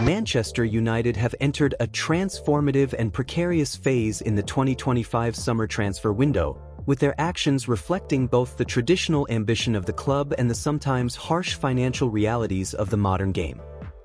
Manchester United have entered a transformative and precarious phase in the 2025 summer transfer window, with their actions reflecting both the traditional ambition of the club and the sometimes harsh financial realities of the modern game.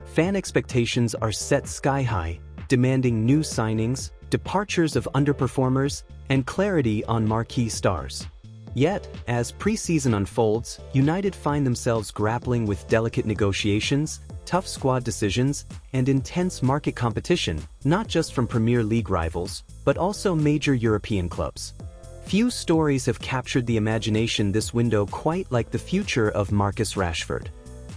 Fan expectations are set sky-high, demanding new signings, departures of underperformers, and clarity on marquee stars. Yet, as pre-season unfolds, United find themselves grappling with delicate negotiations, tough squad decisions, and intense market competition, not just from Premier League rivals, but also major European clubs. Few stories have captured the imagination this window quite like the future of Marcus Rashford.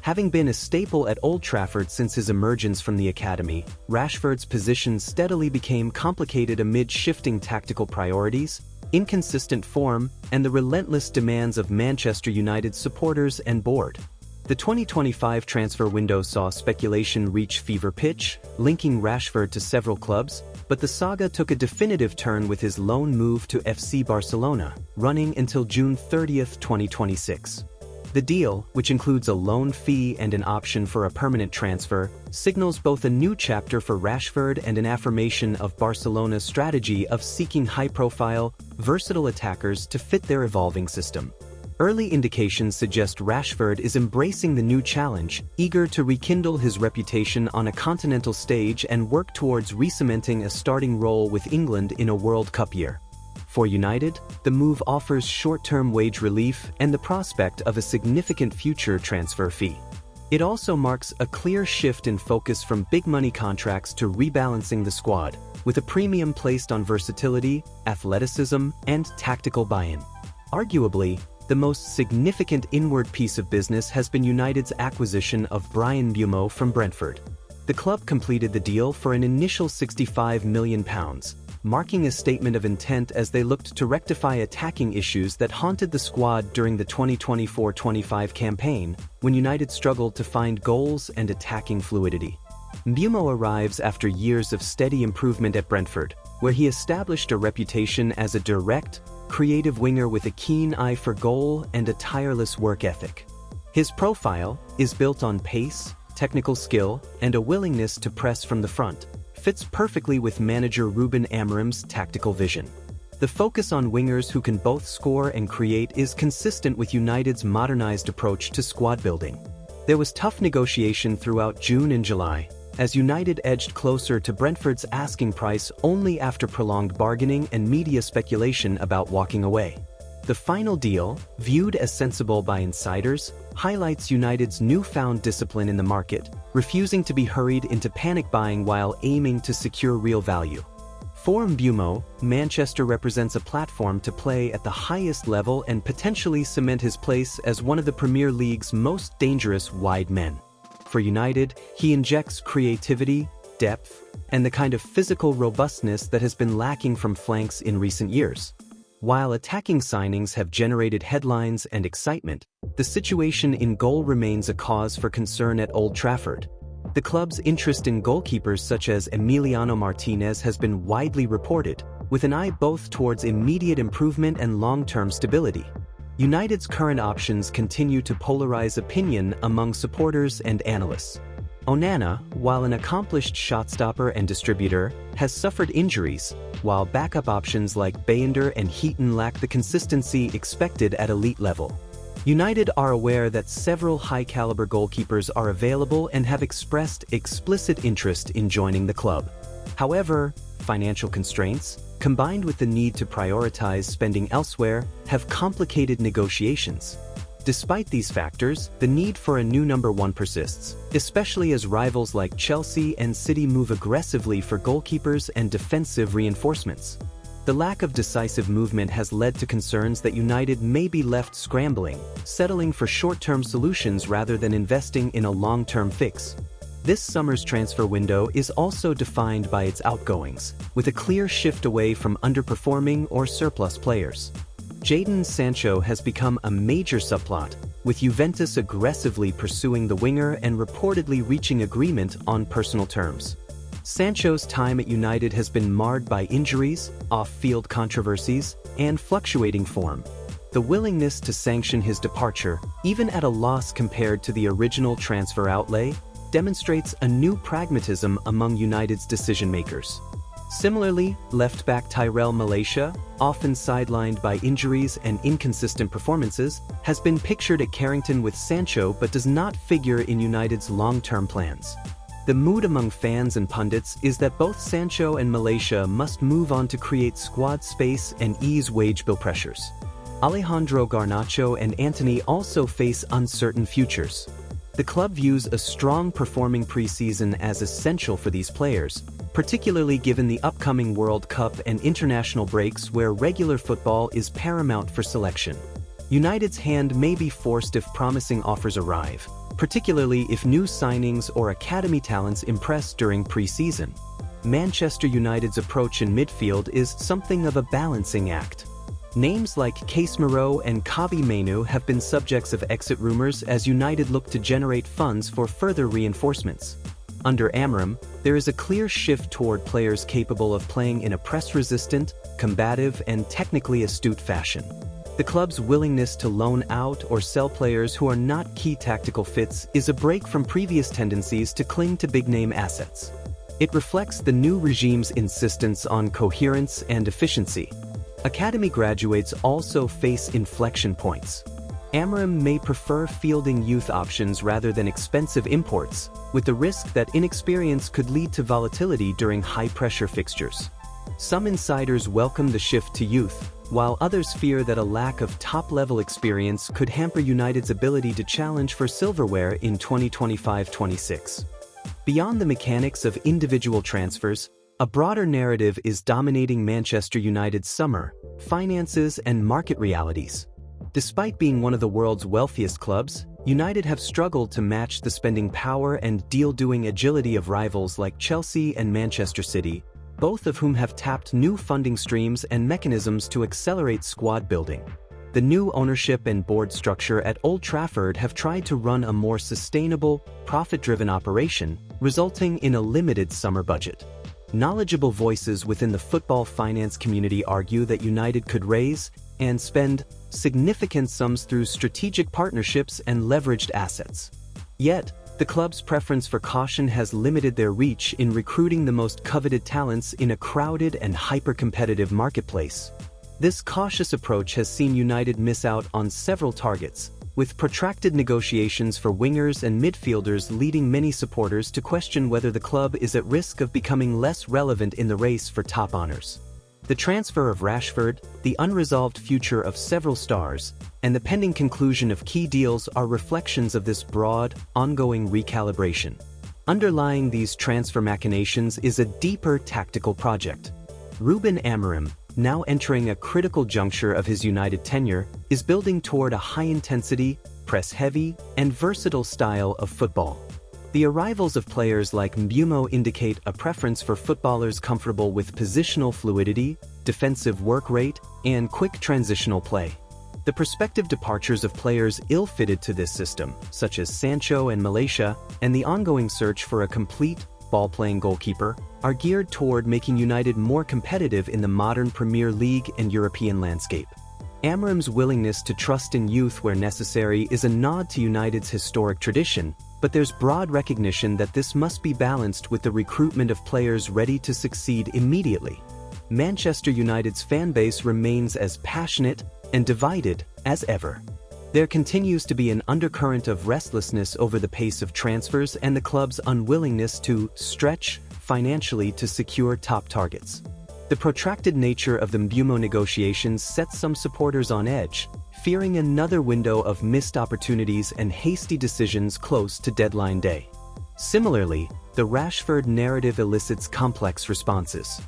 Having been a staple at Old Trafford since his emergence from the academy, Rashford's position steadily became complicated amid shifting tactical priorities, inconsistent form, and the relentless demands of Manchester United's supporters and board. The 2025 transfer window saw speculation reach fever pitch, linking Rashford to several clubs, but the saga took a definitive turn with his loan move to FC Barcelona, running until June 30, 2026. The deal, which includes a loan fee and an option for a permanent transfer, signals both a new chapter for Rashford and an affirmation of Barcelona's strategy of seeking high-profile, versatile attackers to fit their evolving system. Early indications suggest Rashford is embracing the new challenge, eager to rekindle his reputation on a continental stage and work towards re-cementing a starting role with England in a World Cup year. For United, the move offers short-term wage relief and the prospect of a significant future transfer fee. It also marks a clear shift in focus from big-money contracts to rebalancing the squad, with a premium placed on versatility, athleticism, and tactical buy-in. Arguably, the most significant inward piece of business has been United's acquisition of Bryan Mbeumo from Brentford. The club completed the deal for an initial £65 million, marking a statement of intent as they looked to rectify attacking issues that haunted the squad during the 2024-25 campaign, when United struggled to find goals and attacking fluidity. Mbeumo arrives after years of steady improvement at Brentford, where he established a reputation as a direct, creative winger with a keen eye for goal and a tireless work ethic. His profile is built on pace, technical skill, and a willingness to press from the front, fits perfectly with manager Ruben Amorim's tactical vision. The focus on wingers who can both score and create is consistent with United's modernized approach to squad building. There was tough negotiation throughout June and July, as United edged closer to Brentford's asking price only after prolonged bargaining and media speculation about walking away. The final deal, viewed as sensible by insiders, highlights United's newfound discipline in the market, refusing to be hurried into panic buying while aiming to secure real value. For Mbeumo, Manchester represents a platform to play at the highest level and potentially cement his place as one of the Premier League's most dangerous wide men. For United, he injects creativity, depth, and the kind of physical robustness that has been lacking from flanks in recent years. While attacking signings have generated headlines and excitement, the situation in goal remains a cause for concern at Old Trafford. The club's interest in goalkeepers such as Emiliano Martinez has been widely reported, with an eye both towards immediate improvement and long-term stability. United's current options continue to polarize opinion among supporters and analysts. Onana, while an accomplished shot-stopper and distributor, has suffered injuries, while backup options like Bayender and Heaton lack the consistency expected at elite level. United are aware that several high-caliber goalkeepers are available and have expressed explicit interest in joining the club. However, financial constraints, combined with the need to prioritize spending elsewhere, have complicated negotiations. Despite these factors, the need for a new number one persists, especially as rivals like Chelsea and City move aggressively for goalkeepers and defensive reinforcements. The lack of decisive movement has led to concerns that United may be left scrambling, settling for short-term solutions rather than investing in a long-term fix. This summer's transfer window is also defined by its outgoings, with a clear shift away from underperforming or surplus players. Jadon Sancho has become a major subplot, with Juventus aggressively pursuing the winger and reportedly reaching agreement on personal terms. Sancho's time at United has been marred by injuries, off-field controversies, and fluctuating form. The willingness to sanction his departure, even at a loss compared to the original transfer outlay, demonstrates a new pragmatism among United's decision-makers. Similarly, left-back Tyrell Malaysia, often sidelined by injuries and inconsistent performances, has been pictured at Carrington with Sancho but does not figure in United's long-term plans. The mood among fans and pundits is that both Sancho and Malaysia must move on to create squad space and ease wage bill pressures. Alejandro Garnacho and Antony also face uncertain futures. The club views a strong performing preseason as essential for these players, particularly given the upcoming World Cup and international breaks where regular football is paramount for selection. United's hand may be forced if promising offers arrive, particularly if new signings or academy talents impress during preseason. Manchester United's approach in midfield is something of a balancing act. Names like Casemiro and Kobbie Mainoo have been subjects of exit rumors as United look to generate funds for further reinforcements. Under Amorim, there is a clear shift toward players capable of playing in a press-resistant, combative, and technically astute fashion. The club's willingness to loan out or sell players who are not key tactical fits is a break from previous tendencies to cling to big-name assets. It reflects the new regime's insistence on coherence and efficiency. Academy graduates also face inflection points. Amorim may prefer fielding youth options rather than expensive imports, with the risk that inexperience could lead to volatility during high-pressure fixtures. Some insiders welcome the shift to youth, while others fear that a lack of top-level experience could hamper United's ability to challenge for silverware in 2025-26. Beyond the mechanics of individual transfers, a broader narrative is dominating Manchester United's summer: finances and market realities. Despite being one of the world's wealthiest clubs, United have struggled to match the spending power and deal-doing agility of rivals like Chelsea and Manchester City, both of whom have tapped new funding streams and mechanisms to accelerate squad building. The new ownership and board structure at Old Trafford have tried to run a more sustainable, profit-driven operation, resulting in a limited summer budget. Knowledgeable voices within the football finance community argue that United could raise and spend significant sums through strategic partnerships and leveraged assets. Yet, the club's preference for caution has limited their reach in recruiting the most coveted talents in a crowded and hyper-competitive marketplace. This cautious approach has seen United miss out on several targets, with protracted negotiations for wingers and midfielders leading many supporters to question whether the club is at risk of becoming less relevant in the race for top honors. The transfer of Rashford, the unresolved future of several stars, and the pending conclusion of key deals are reflections of this broad, ongoing recalibration. Underlying these transfer machinations is a deeper tactical project. Ruben Amorim, now entering a critical juncture of his United tenure, is building toward a high-intensity, press-heavy, and versatile style of football. The arrivals of players like Mbeumo indicate a preference for footballers comfortable with positional fluidity, defensive work rate, and quick transitional play. The prospective departures of players ill-fitted to this system, such as Sancho and Malaysia, and the ongoing search for a complete, ball-playing goalkeeper, are geared toward making United more competitive in the modern Premier League and European landscape. Amorim's willingness to trust in youth where necessary is a nod to United's historic tradition, but there's broad recognition that this must be balanced with the recruitment of players ready to succeed immediately. Manchester United's fan base remains as passionate and divided as ever. There continues to be an undercurrent of restlessness over the pace of transfers and the club's unwillingness to stretch financially to secure top targets. The protracted nature of the Mbeumo negotiations sets some supporters on edge, fearing another window of missed opportunities and hasty decisions close to deadline day. Similarly, the Rashford narrative elicits complex responses.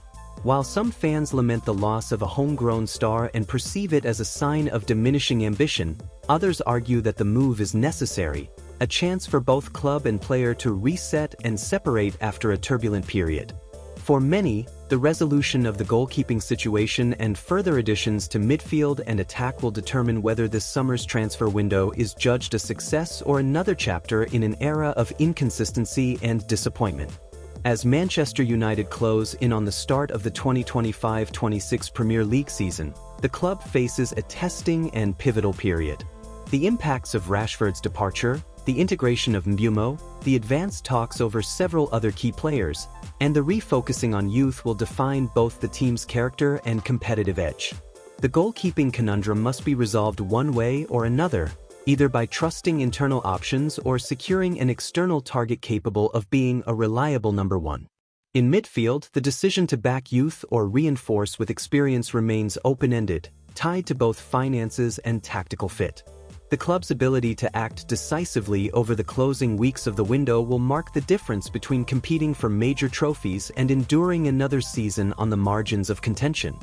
While some fans lament the loss of a homegrown star and perceive it as a sign of diminishing ambition, others argue that the move is necessary, a chance for both club and player to reset and separate after a turbulent period. For many, the resolution of the goalkeeping situation and further additions to midfield and attack will determine whether this summer's transfer window is judged a success or another chapter in an era of inconsistency and disappointment. As Manchester United close in on the start of the 2025-26 Premier League season, the club faces a testing and pivotal period. The impacts of Rashford's departure, the integration of Mbeumo, the advanced talks over several other key players, and the refocusing on youth will define both the team's character and competitive edge. The goalkeeping conundrum must be resolved one way or another, either by trusting internal options or securing an external target capable of being a reliable number one. In midfield, the decision to back youth or reinforce with experience remains open-ended, tied to both finances and tactical fit. The club's ability to act decisively over the closing weeks of the window will mark the difference between competing for major trophies and enduring another season on the margins of contention.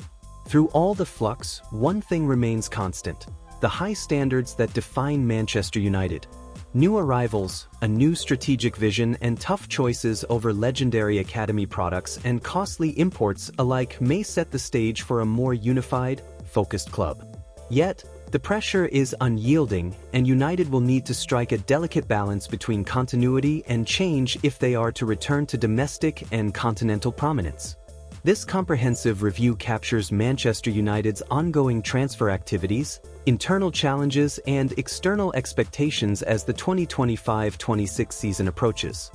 Through all the flux, one thing remains constant: the high standards that define Manchester United. New arrivals, a new strategic vision, and tough choices over legendary academy products and costly imports alike may set the stage for a more unified, focused club. Yet, the pressure is unyielding, and United will need to strike a delicate balance between continuity and change if they are to return to domestic and continental prominence. This comprehensive review captures Manchester United's ongoing transfer activities, internal challenges, and external expectations as the 2025-26 season approaches.